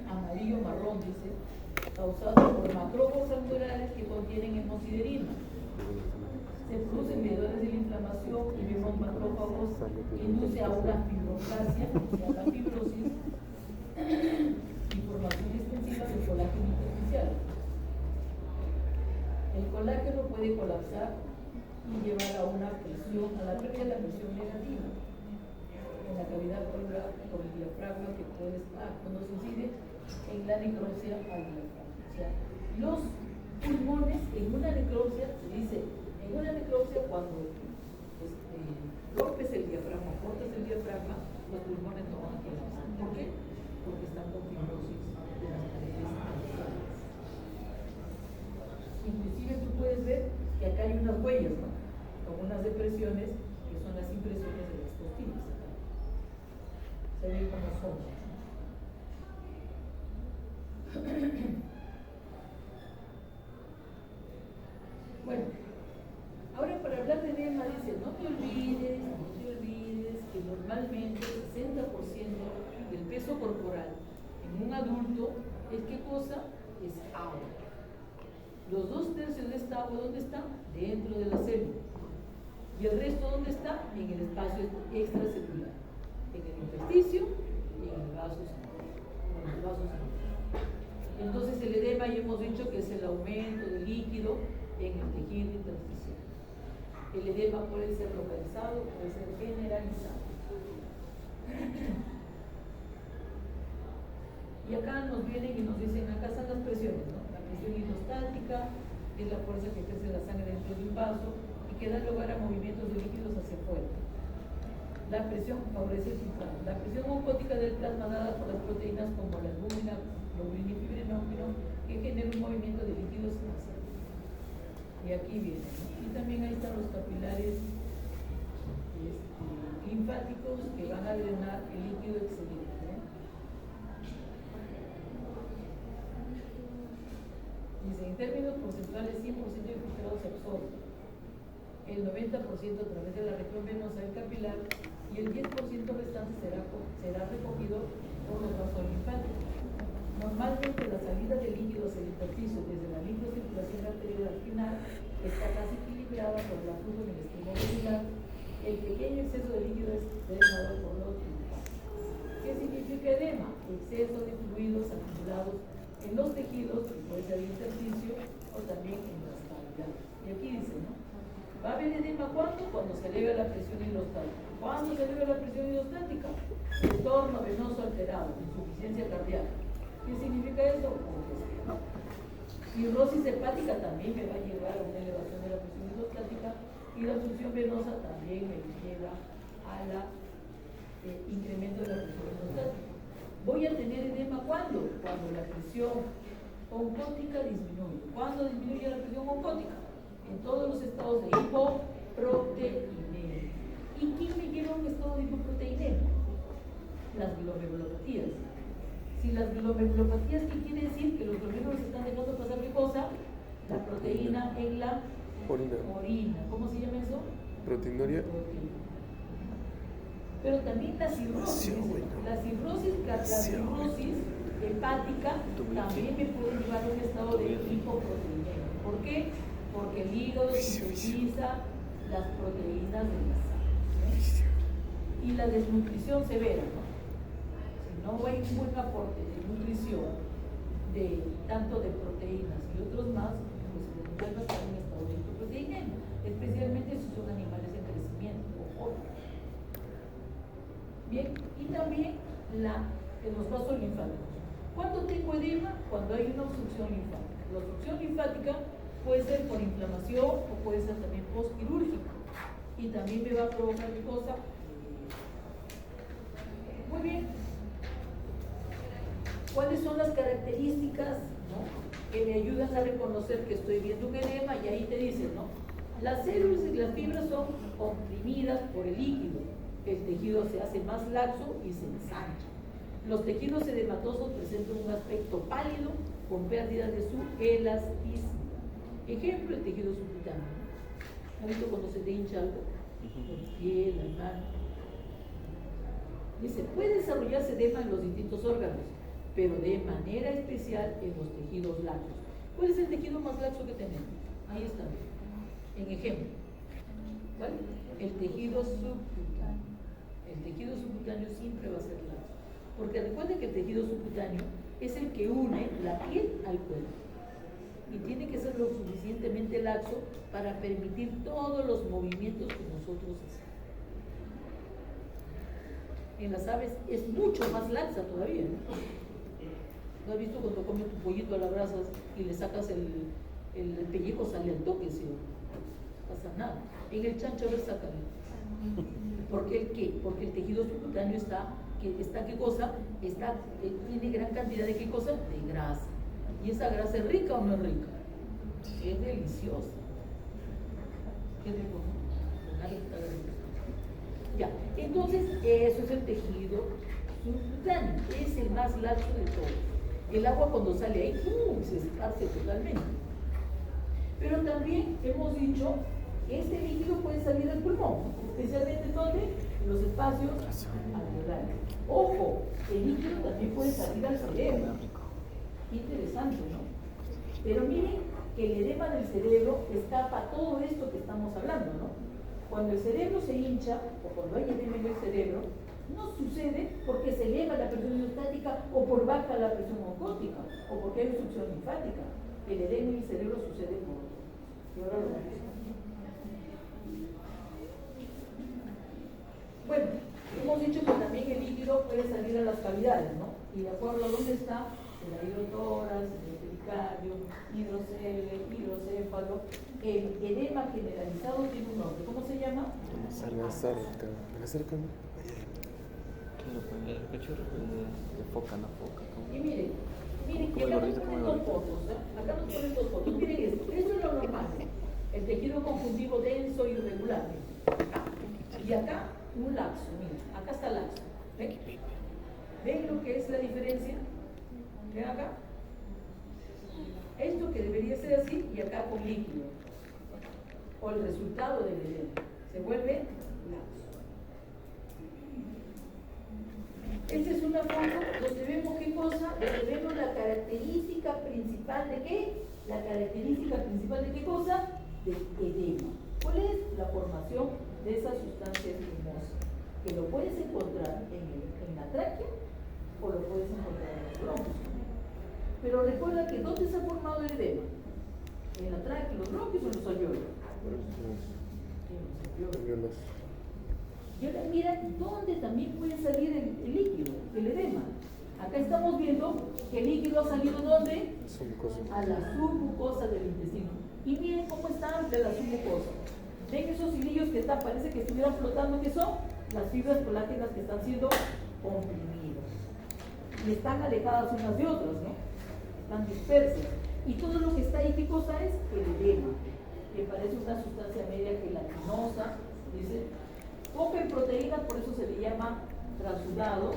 A: amarillo marrón, dice, causado por macrófagos alveolares que contienen hemosiderina. Se producen mediadores de la inflamación y vemos macrófagos que induce a una fibroplasia, o sea, la fibrosis, y formación extensiva del colágeno intersticial. El colágeno puede colapsar y llevar a una presión, a la pérdida de la presión negativa en la cavidad por el diafragma que puede estar, cuando se incide en la necrosia al diafragma. O sea, los pulmones en una necrosia, se dice, en una necrosia cuando rompes el diafragma, cortas el diafragma, los pulmones no van a colapsar. ¿Por qué? Porque están con fibrosis de las paredes alveolares. Inclusive tú puedes ver que acá hay unas huellas, ¿no? Como unas depresiones que son las impresiones de las costillas. Se ve como son. Bueno, ahora para hablar de edema dice, no te olvides que normalmente el 60% del peso corporal en un adulto es ¿qué cosa? Es agua. Los 2/3 de esta agua, ¿dónde está? Dentro de la célula. ¿Y el resto dónde está? En el espacio extracelular, en el intersticio y en el vaso sanguíneo. Entonces el edema ya hemos dicho que es el aumento del líquido en el tejido intersticial. El edema puede ser localizado, puede ser generalizado. Y acá nos vienen y nos dicen, acá están las presiones, ¿no? La presión hidrostática, que es la fuerza que ejerce la sangre dentro de un vaso y que da lugar a movimientos de líquidos hacia afuera. La presión favorece el filtrado. La presión osmótica del plasma dada por las proteínas como la albúmina, globulina y fibrinógeno, que genera un movimiento de líquidos hacia afuera. Y aquí viene, ¿no? Y también ahí están los capilares linfáticos que van a drenar el líquido excedente, ¿no? Dice, en términos porcentuales, 100% de filtrado se absorbe, el 90% a través de la región venosa del capilar y el 10% restante será recogido por los vasos linfáticos. Normalmente la salida de líquidos en el intersticio desde la linfocirculación arterial al final está casi equilibrada por el flujo en el extremo medular. El pequeño exceso de líquido es drenado por los linfáticos. ¿Qué significa edema? Exceso de fluidos acumulados en los tejidos, que puede ser el intersticio o también en las cavidades. Y aquí dice, ¿no? ¿Va a haber edema cuándo? Cuando se eleve la presión hidrostática. ¿Cuándo se eleve la presión hidrostática? Retorno venoso alterado, insuficiencia cardíaca. ¿Qué significa eso? Cirrosis hepática también me va a llevar a una elevación de la presión hidrostática y la función venosa también me lleva a la incremento de la presión hidrostática. Voy a tener edema ¿cuándo? Cuando la presión oncótica disminuye. ¿Cuándo disminuye la presión oncótica? En todos los estados de hipoproteinemia. ¿Y quién me lleva a un estado de hipoproteinemia? Las glomerulopatías. Si las glomerulopatías, ¿qué quiere decir? Que los glomérulos están dejando pasar ¿qué cosa? La proteína en la orina. ¿Cómo se llama eso?
B: Proteinuria.
A: Pero también la cirrosis hepática también me puede llevar a un estado de hipoproteinemia. ¿Por qué? Porque el hígado sintetiza las proteínas de la sangre. Y la desnutrición severa, ¿no? Si no hay un buen aporte de nutrición, tanto de proteínas y otros más, pues se vuelve a estar en estado de hipoproteinemia, especialmente si son animales en crecimiento o jóvenes. Bien, y también los vasos linfáticos. ¿Cuándo tengo edema? Cuando hay una obstrucción linfática. La obstrucción linfática puede ser por inflamación o puede ser también postquirúrgica. Y también me va a provocar ¿qué cosa? Muy bien. ¿Cuáles son las características, ¿no?, que me ayudan a reconocer que estoy viendo un edema? Y ahí te dicen, ¿no? Las células y las fibras son comprimidas por el líquido. El tejido se hace más laxo y se ensancha. Los tejidos edematosos presentan un aspecto pálido con pérdida de su elasticidad. Ejemplo, el tejido subcutáneo. ¿Han visto cuando se te hincha algo? La piel, la mano. Dice, puede desarrollarse edema en los distintos órganos, pero de manera especial en los tejidos laxos. ¿Cuál es el tejido más laxo que tenemos? Ahí está. En ejemplo. ¿Cuál? El tejido subcutáneo. El tejido subcutáneo siempre va a ser laxo. Porque recuerden que el tejido subcutáneo es el que une la piel al cuerpo. Y tiene que ser lo suficientemente laxo para permitir todos los movimientos que nosotros hacemos. En las aves es mucho más laxa todavía, ¿no? ¿No has visto cuando comes tu pollito a las brasas y le sacas el pellejo, sale al toque, ¿sí? No pasa nada. En el chancho, a ver, sácale. ¿Por qué el qué? Porque el tejido subcutáneo ¿qué cosa? Tiene gran cantidad de ¿qué cosa? De grasa. ¿Y esa grasa es rica o no es rica? Es deliciosa. Qué rico, ¿no? Ya, entonces eso es el tejido subcutáneo, es el más laxo de todos. El agua cuando sale ahí, ¡pum!, se esparce totalmente. Pero también hemos dicho que este líquido puede salir del pulmón, especialmente ¿dónde? En los espacios alveolares. Ojo, el líquido también puede salir al cerebro. Interesante, ¿no? Pero miren que el edema del cerebro escapa todo esto que estamos hablando, ¿no? Cuando el cerebro se hincha, o cuando hay edema en el cerebro, no sucede porque se eleva la presión hidrostática o por baja la presión oncótica, o porque hay obstrucción linfática. El edema en el cerebro sucede por otro. Y ahora lo vemos. Bueno, hemos dicho que también el líquido puede salir a las cavidades, ¿no? Y de acuerdo a dónde está, el hidrotórax, el pericardio, hidrocéfalo, el edema generalizado tiene un nombre. ¿Cómo se llama?
C: El cachorro de foca, no foca.
A: Y miren que acá nos ponen dos fotos, ¿eh? Acá nos ponen dos fotos. Miren esto es lo normal. El tejido conjuntivo denso y irregular. Acá. Y acá un laxo, miren, acá está laxo. ¿Ven? ¿Ven lo que es la diferencia? ¿Ven acá? Esto que debería ser así y acá con líquido. O el resultado del edema. Se vuelve laxo. Esta es una foto donde vemos qué cosa, donde vemos la característica principal de qué. La característica principal de qué cosa, de edema. ¿Cuál es la formación de esa sustancia espumosa? Que lo puedes encontrar en la tráquea o lo puedes encontrar en los bronquios. Pero recuerda que ¿dónde se ha formado el edema? ¿En la tráquea, los bronquios o en los alveolos? En los alveolos. Y ahora mira dónde también puede salir el líquido, el edema. Acá estamos viendo que el líquido ha salido ¿dónde?
B: Submucosa.
A: A la submucosa del intestino. Y miren cómo está ante la submucosa. ¿Ven esos hilillos que están, parece que estuvieran flotando? ¿Qué son? Las fibras colágenas que están siendo comprimidas. Y están alejadas unas de otras, ¿no? Están dispersas. Y todo lo que está ahí, ¿qué cosa es? El edema, que parece una sustancia media gelatinosa, dice, poca en proteínas, por eso se le llama transudado,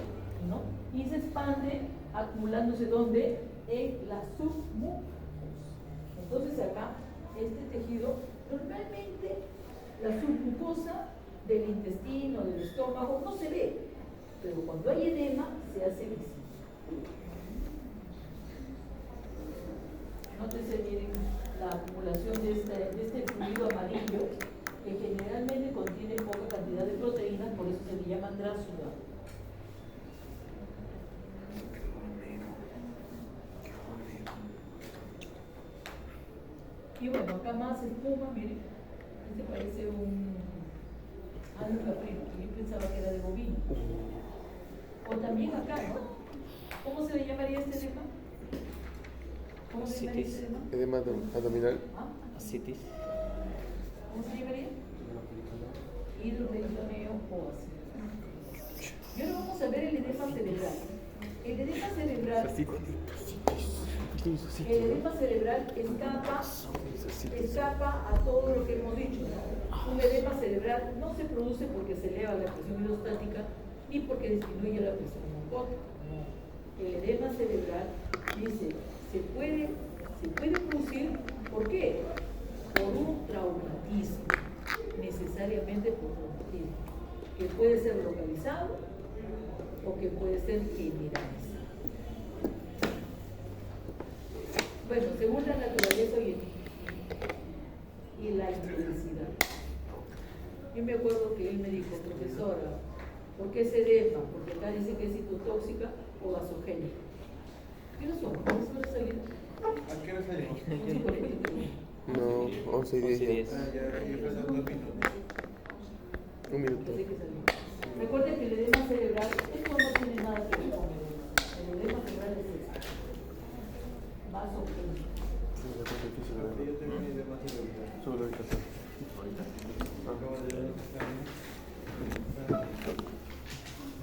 A: ¿no? Y se expande acumulándose ¿dónde? En la submucosa. Entonces acá, este tejido, normalmente la submucosa del intestino, del estómago, no se ve, pero cuando hay edema se hace visible. Nótese, miren, la acumulación de este fluido amarillo, que generalmente contiene poca cantidad de proteínas, por eso se le llama transudado. Y bueno, acá más espuma, miren, este parece un caprino, yo pensaba que era de bovino. O también acá, ¿no? ¿Cómo se le llamaría este edema? ¿Cómo se llamaría este edema?
B: Edema abdominal.
A: ¿Ah?
C: Ascitis.
A: ¿Cómo se llamaría? Hidroperitoneo o así. Y ahora vamos a ver el edema cerebral. El edema cerebral escapa a todo lo que hemos dicho. Un edema cerebral no se produce porque se eleva la presión hidrostática ni porque disminuye la presión osmótica. No. El edema cerebral dice se puede producir, ¿por qué? Por un traumatismo, necesariamente por traumatismo, que puede ser localizado o que puede ser generalizado. Bueno, según la naturaleza y la intensidad. Yo me acuerdo que él me dijo, profesora, ¿por qué es edema? Porque acá dice que es citotóxica o vasogénica. ¿Qué no son? ¿Qué hora salida?
D: ¿A qué hora salimos?
B: No, 11 y 10 ya.
D: Ya pasan 2 minutos.
B: Un minuto.
A: Recuerden que el edema cerebral, esto no tiene nada que ver con el edema. El edema cerebral es esto. Vasogénica.
B: Sí, la cosa difícil, ¿verdad?
D: Yo tengo una idea más de
B: Sobre la habitación.
D: Acabo de ver el examen.